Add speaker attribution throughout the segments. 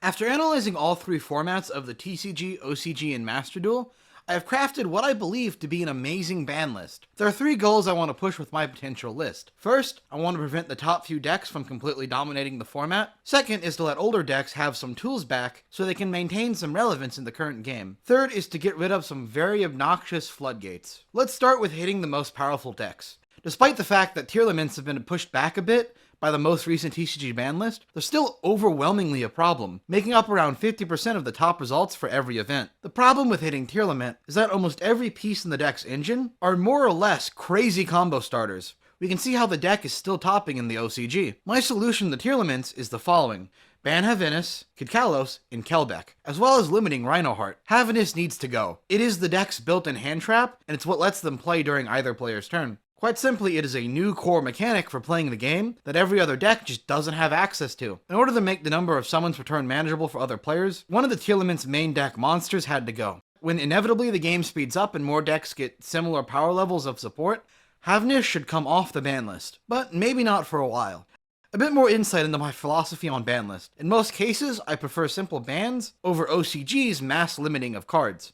Speaker 1: After analyzing all three formats of the TCG, OCG, and Master Duel, I have crafted what I believe to be an amazing ban list. There are three goals I want to push with my potential list. First, I want to prevent the top few decks from completely dominating the format. Second is to let older decks have some tools back so they can maintain some relevance in the current game. Third is to get rid of some very obnoxious floodgates. Let's start with hitting the most powerful decks. Despite the fact that Tearlaments have been pushed back a bit by the most recent TCG ban list, they're still overwhelmingly a problem, making up around 50% of the top results for every event. The problem with hitting Tearlament is that almost every piece in the deck's engine are more or less crazy combo starters. We can see how the deck is still topping in the OCG. My solution to Tearlaments is the following. Ban Havinus, Kidkalos, and Kelbeck, as well as limiting Rhinoheart. Havinus needs to go. It is the deck's built-in hand trap, and it's what lets them play during either player's turn. Quite simply, it is a new core mechanic for playing the game that every other deck just doesn't have access to. In order to make the number of summons return manageable for other players, one of the Tearlament's main deck monsters had to go. When inevitably the game speeds up and more decks get similar power levels of support, Havinus should come off the ban list, but maybe not for a while. A bit more insight into my philosophy on ban list. In most cases, I prefer simple bans over OCG's mass limiting of cards.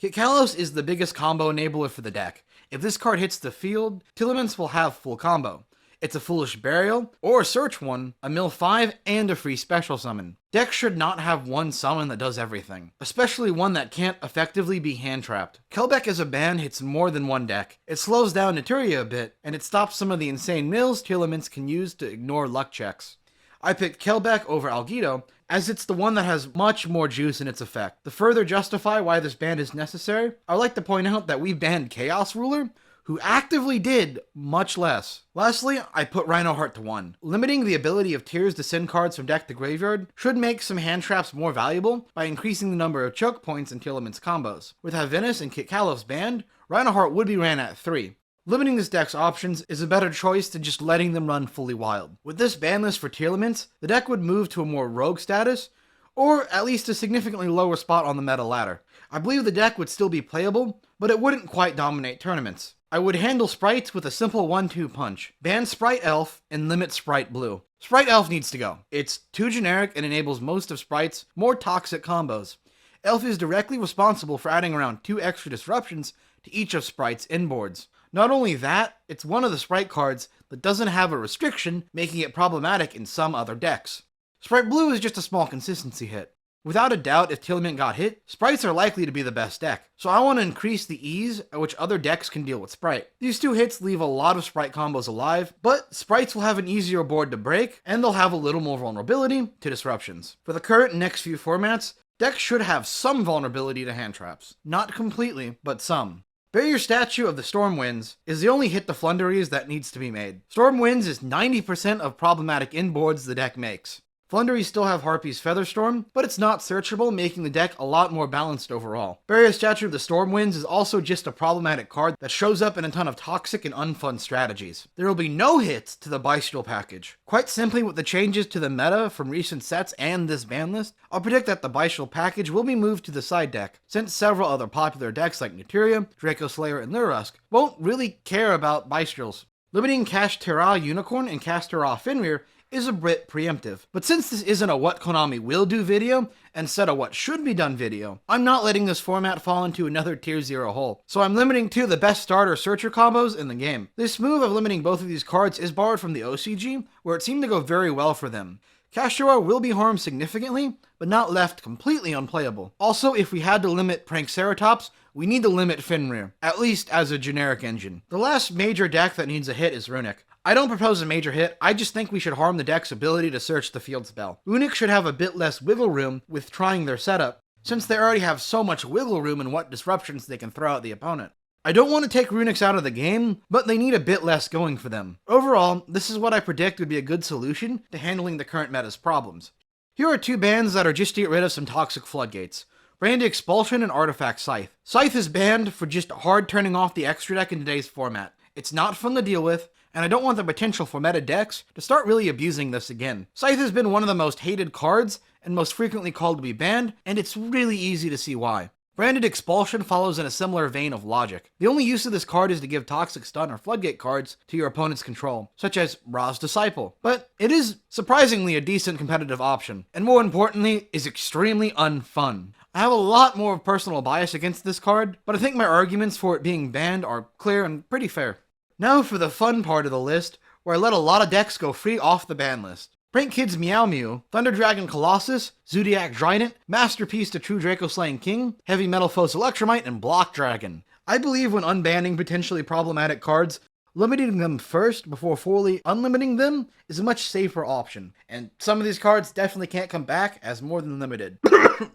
Speaker 1: Kidkalos is the biggest combo enabler for the deck. If this card hits the field, Tearlaments will have full combo. It's a Foolish Burial, or a Search one, a mill 5, and a free special summon. Decks should not have one summon that does everything, especially one that can't effectively be hand-trapped. Kelbeck as a ban hits more than one deck. It slows down Naturia a bit, and it stops some of the insane mills Tearlaments can use to ignore luck checks. I picked Kelbeck over Algido, as it's the one that has much more juice in its effect. To further justify why this ban is necessary, I would like to point out that we banned Chaos Ruler, who actively did much less. Lastly, I put Rhinoheart to 1. Limiting the ability of Tears to send cards from deck to graveyard should make some hand traps more valuable by increasing the number of choke points in Tearlament's combos. With Havinus and Kidkalos banned, Rhinoheart would be ran at 3. Limiting this deck's options is a better choice than just letting them run fully wild. With this ban list for Tearlaments, the deck would move to a more rogue status, or at least a significantly lower spot on the meta ladder. I believe the deck would still be playable, but it wouldn't quite dominate tournaments. I would handle sprites with a simple 1-2 punch. Ban Sprite Elf and limit Sprite Blue. Sprite Elf needs to go. It's too generic and enables most of Sprite's more toxic combos. Elf is directly responsible for adding around 2 extra disruptions to each of Sprite's inboards. Not only that, it's one of the Sprite cards that doesn't have a restriction, making it problematic in some other decks. Sprite Blue is just a small consistency hit. Without a doubt, if Tearlament got hit, Sprites are likely to be the best deck, so I want to increase the ease at which other decks can deal with Sprite. These 2 hits leave a lot of Sprite combos alive, but Sprites will have an easier board to break, and they'll have a little more vulnerability to disruptions. For the current and next few formats, decks should have some vulnerability to hand traps. Not completely, but some. Barrier Statue of the Stormwinds is the only hit to Floowandereeze that needs to be made. Stormwinds is 90% of problematic inboards the deck makes. Floowandereeze still have Harpy's Featherstorm, but it's not searchable, making the deck a lot more balanced overall. Barrier Statue of the Stormwinds is also just a problematic card that shows up in a ton of toxic and unfun strategies. There will be no hits to the Bystial package. Quite simply, with the changes to the meta from recent sets and this ban list, I'll predict that the Bystial package will be moved to the side deck, since several other popular decks like Naturia, Draco Slayer, and Lirusk won't really care about Bystials. Limiting Kashtira Unicorn and Kashtira Fenrir is a bit preemptive. But since this isn't a what Konami will do video, instead of what should be done video, I'm not letting this format fall into another tier 0 hole. So I'm limiting 2 of the best starter searcher combos in the game. This move of limiting both of these cards is borrowed from the OCG, where it seemed to go very well for them. Kashtira will be harmed significantly, but not left completely unplayable. Also, if we had to limit Prankceratops, we need to limit Fenrir, at least as a generic engine. The last major deck that needs a hit is Runic. I don't propose a major hit, I just think we should harm the deck's ability to search the field spell. Runic should have a bit less wiggle room with trying their setup, since they already have so much wiggle room in what disruptions they can throw at the opponent. I don't want to take Runics out of the game, but they need a bit less going for them. Overall, this is what I predict would be a good solution to handling the current meta's problems. Here are 2 bans that are just to get rid of some toxic floodgates. Brandy Expulsion and Artifact Scythe. Scythe is banned for just hard turning off the extra deck in today's format. It's not fun to deal with, and I don't want the potential for meta decks to start really abusing this again. Scythe has been one of the most hated cards and most frequently called to be banned, and it's really easy to see why. Branded Expulsion follows in a similar vein of logic. The only use of this card is to give Toxic Stun or Floodgate cards to your opponent's control, such as Ra's Disciple. But it is surprisingly a decent competitive option, and more importantly, is extremely unfun. I have a lot more personal bias against this card, but I think my arguments for it being banned are clear and pretty fair. Now for the fun part of the list, where I let a lot of decks go free off the ban list. Prank Kids Meow Mew, Thunder Dragon Colossus, Zoodiac Trident, Masterpiece to True Draco Slaying King, Heavy Metal Foes Electromite, and Block Dragon. I believe when unbanning potentially problematic cards, limiting them first before fully unlimiting them is a much safer option, and some of these cards definitely can't come back as more than limited.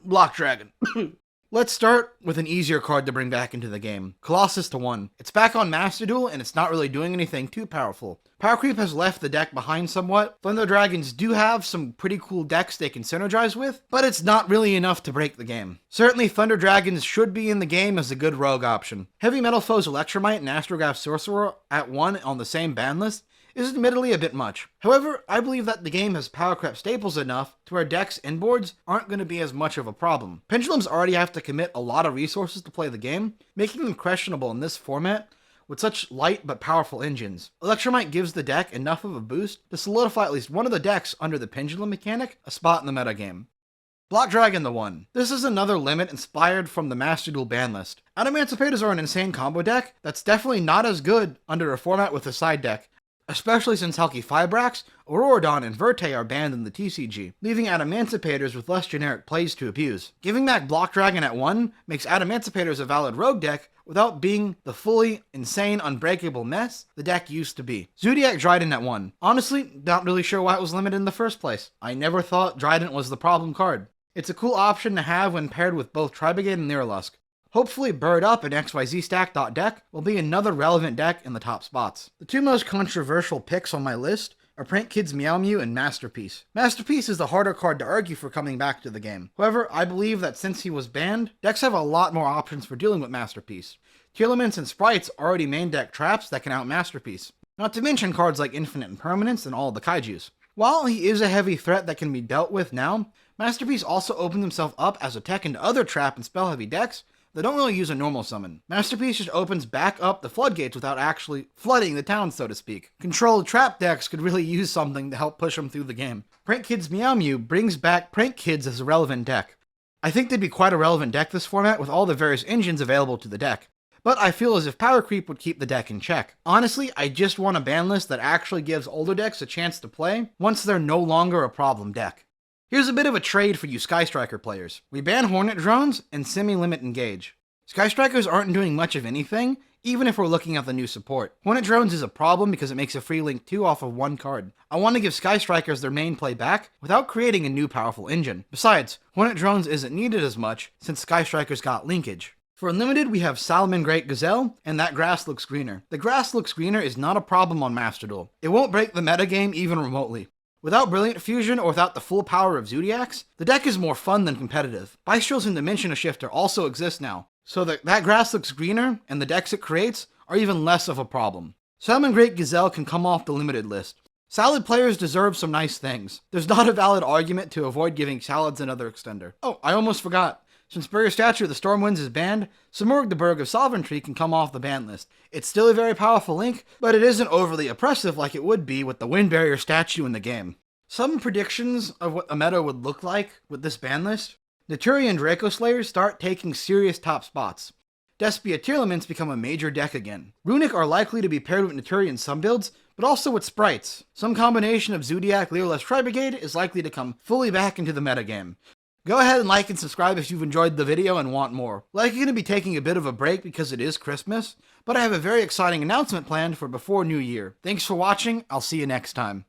Speaker 1: Block Dragon. Let's start with an easier card to bring back into the game, Colossus to 1. It's back on Master Duel, and it's not really doing anything too powerful. Power Creep has left the deck behind somewhat. Thunder Dragons do have some pretty cool decks they can synergize with, but it's not really enough to break the game. Certainly Thunder Dragons should be in the game as a good rogue option. Heavy Metal Foes Electromite and Astrograph Sorcerer at 1 on the same ban list is admittedly a bit much. However, I believe that the game has power creep staples enough to where decks and boards aren't going to be as much of a problem. Pendulums already have to commit a lot of resources to play the game, making them questionable in this format with such light but powerful engines. Electromite gives the deck enough of a boost to solidify at least one of the decks under the Pendulum mechanic a spot in the metagame. Block Dragon the 1. This is another limit inspired from the Master Duel ban list. Adamancipators are an insane combo deck that's definitely not as good under a format with a side deck, especially since Halki Fibrax, Auroradon, and Verte are banned in the TCG, leaving Adamancipators with less generic plays to abuse. Giving back Block Dragon at 1 makes Adamancipators a valid rogue deck without being the fully insane, unbreakable mess the deck used to be. Zoodiac Trident at 1. Honestly, not really sure why it was limited in the first place. I never thought Trident was the problem card. It's a cool option to have when paired with both Tribrigade and Lyrilusk. Hopefully Bird Up and XYZ-Stack.deck will be another relevant deck in the top spots. The two most controversial picks on my list are Prank Kids Meow Mew and Masterpiece. Masterpiece is the harder card to argue for coming back to the game. However, I believe that since he was banned, decks have a lot more options for dealing with Masterpiece. Tearlaments and Sprites already main deck traps that can out Masterpiece. Not to mention cards like Infinite Impermanence and all the Kaijus. While he is a heavy threat that can be dealt with now, Masterpiece also opened himself up as a tech into other trap and spell heavy decks that don't really use a normal summon. Masterpiece just opens back up the floodgates without actually flooding the town, so to speak. Controlled trap decks could really use something to help push them through the game. Prank Kids Meow Mew brings back Prank Kids as a relevant deck. I think they'd be quite a relevant deck this format with all the various engines available to the deck, but I feel as if power creep would keep the deck in check. Honestly, I just want a ban list that actually gives older decks a chance to play once they're no longer a problem deck. Here's a bit of a trade for you Sky Striker players. We ban Hornet Drones and semi-limit engage. Sky Strikers aren't doing much of anything, even if we're looking at the new support. Hornet Drones is a problem because it makes a free link 2 off of one card. I want to give Sky Strikers their main play back without creating a new powerful engine. Besides, Hornet Drones isn't needed as much since Sky Strikers got linkage. For Unlimited, we have Salamangreat Gazelle, and That Grass Looks Greener. The Grass Looks Greener is not a problem on Master Duel. It won't break the metagame even remotely. Without Brilliant Fusion or without the full power of Zoodiacs, the deck is more fun than competitive. Bystials and Dimension Shifter also exist now, so that Grass Looks Greener and the decks it creates are even less of a problem. Salamangreat Gazelle can come off the limited list. Salad players deserve some nice things. There's not a valid argument to avoid giving Salads another extender. Oh, I almost forgot. Since Barrier Statue of the Stormwinds is banned, Simurgh the Burg of Sovereignty can come off the ban list. It's still a very powerful link, but it isn't overly oppressive like it would be with the Wind Barrier statue in the game. Some predictions of what a meta would look like with this ban list. Naturi and Draco Slayers start taking serious top spots. Despia Tearlaments become a major deck again. Runic are likely to be paired with Naturi in some builds, but also with Sprites. Some combination of Zoodiac, Lyrilusk, Tribrigade is likely to come fully back into the metagame. Go ahead and like and subscribe if you've enjoyed the video and want more. Likely going to be taking a bit of a break because it is Christmas, but I have a very exciting announcement planned for before New Year. Thanks for watching, I'll see you next time.